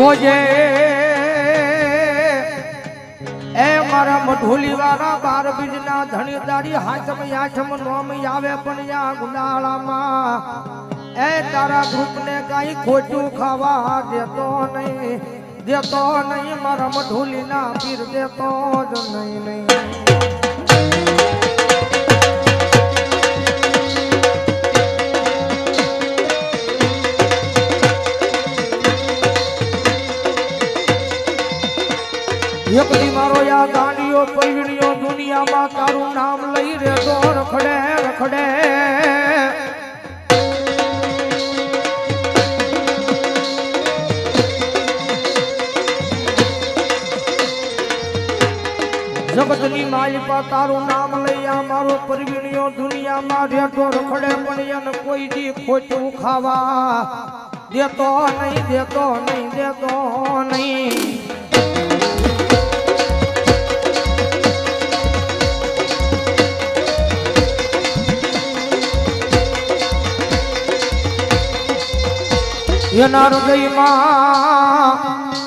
જોજે એ મારા મઢોલી વાળા 12 બીજના ધણીદારી હાથમ આઠમ નોમ આવે પણ યા ગુલાળામાં એ તારા ગ્રુપને કાઈ ખોટું ખાવા દેતો નહીં મારા મઢોલી ના પીર દેતો જ નહીં એક દી મારો યા ગાંડીઓ પૈણીઓ દુનિયામાં તારું નામ લઈ રેતો રખડે જગતની માલિકા તારું નામ લઈ આ મારો પૈણીઓ દુનિયામાં રેતો રખડે પણ એને કોઈ દી ખોટું ખાવા દેતો નહીં એના હૃદયમાં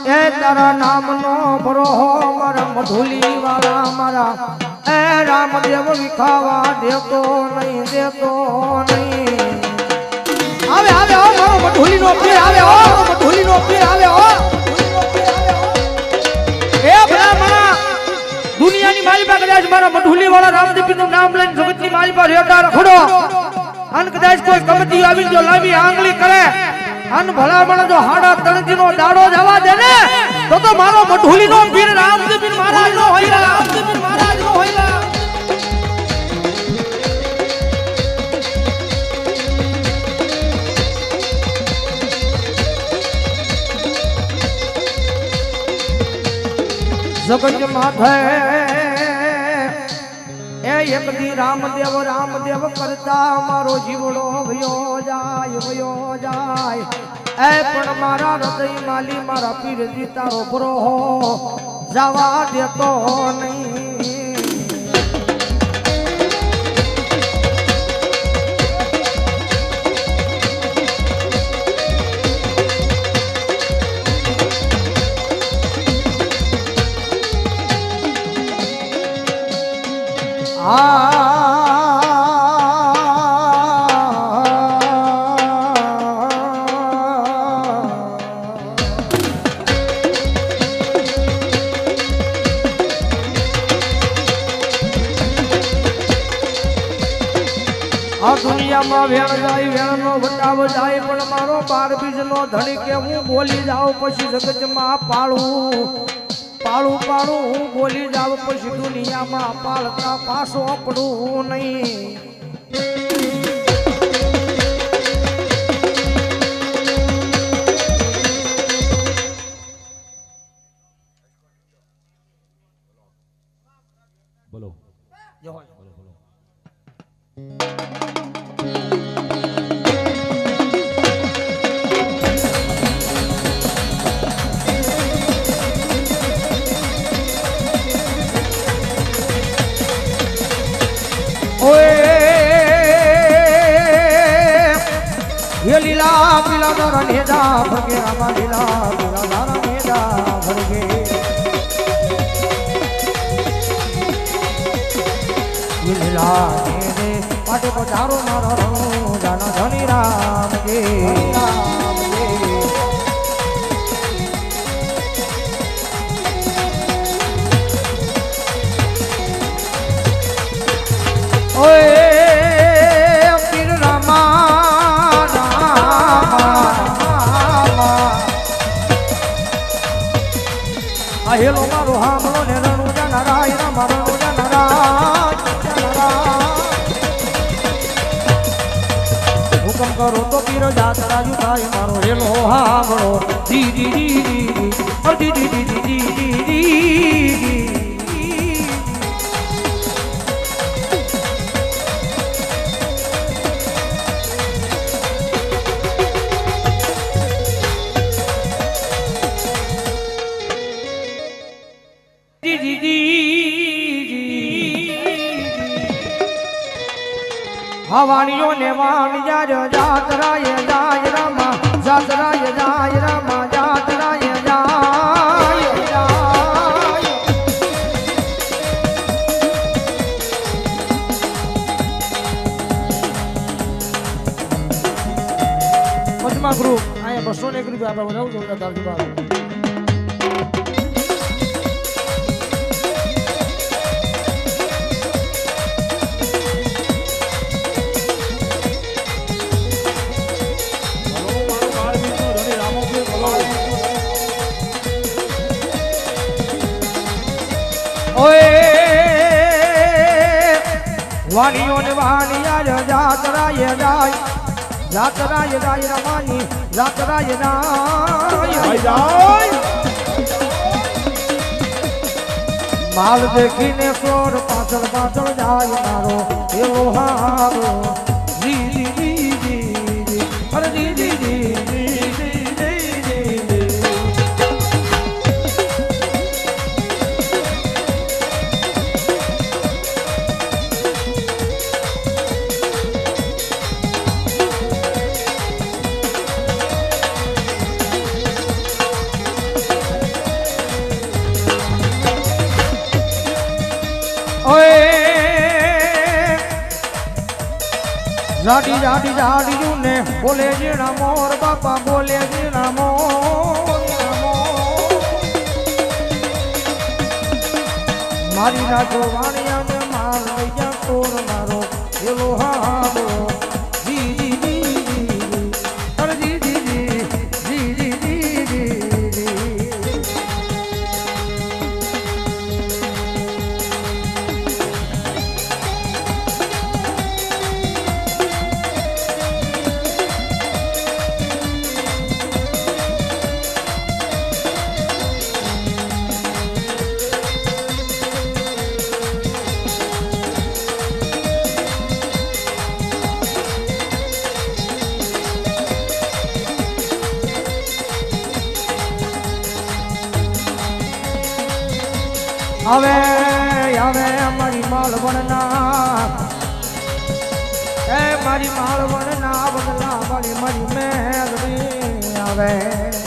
એ તારા નામનો ભરોહો મારા મઢોલી વાળા મારા એ રામદેવ વિખાવા દેતો નહીં આવે મારો મઢોલીનો પીર આવે મઢોલીનો પીર આવે એ બ્રાહ્મણા દુનિયાની માલિકા કદાચ મારા મઢોલી વાળા રામદેવનું નામ લઈને જગતની માલિકા રેટા રખડો અને કદાચ કોઈ કમતી આવી જો લાવી આંગળી કરે અન ભલામણ જો હાડા તણજીનો દાડો જવા દે ને તો મારો મઢોલીનો પીર રામદેવ મહારાજનો હોઈલા રામદેવ મહારાજનો હોઈલા જગત માથે એ એક દી રામદેવ કરતા મારો જીવડો ભયો જાય એ પણ મારા હૃદય માલી મારા પીર દી તારો ભરોહો જવા દેતો નહીં દુનિયામાં વેણ જાય વેણનો વટાવ જાય પણ મારો 12 બીજનો ધણી કે હું બોલી જાઉં પછી જગતમાં પાળું હું બોલી જાઉં પછી દુનિયામાં પાળતા પાછો પડું નહીં બોલો લીલા પીલા દરા નેજા ભરગે રામા લીલા પીલા દરા નેજા ભરગે લીલા ને પાટે પધારો મારો રણો જાના ધણી રામ કે ઓય હેલો મારો હામલો ને રણુ જનરાય રામ રણુ જનરાય હુકમ કરો તો પીર જાત રાજુ થાય મારો હેલો હામલો દી દી દી દી દી દી દી દી દી હવાણીઓ ને વાણિયા જાતરાય જાય રામા જાતરાય જાય રામા જાતરાય જાય 201 રૂપિયા આપે રહું છું દાદા બાબા વાણીઓ ને વાણિયા જાતરાય જાય રમાની જાતરાય જાય માલ દેખીને સોર પાછળ પાછળ જાય મારો એવો હારો જી જી જી અરે જી જી જી જાડી જાડી જાડી ને બોલે જીણા મોર બાપા બોલે જીણા મોર મારી નાખો વાણિયા ને માર લઈ જા કોર મારો એલો હારો જી જી જી અરે જી જી જી જી જી જી આવે આવે મારી માલવણના એ મારી માલવણના બદલા વાળી મારી મેલડી આવે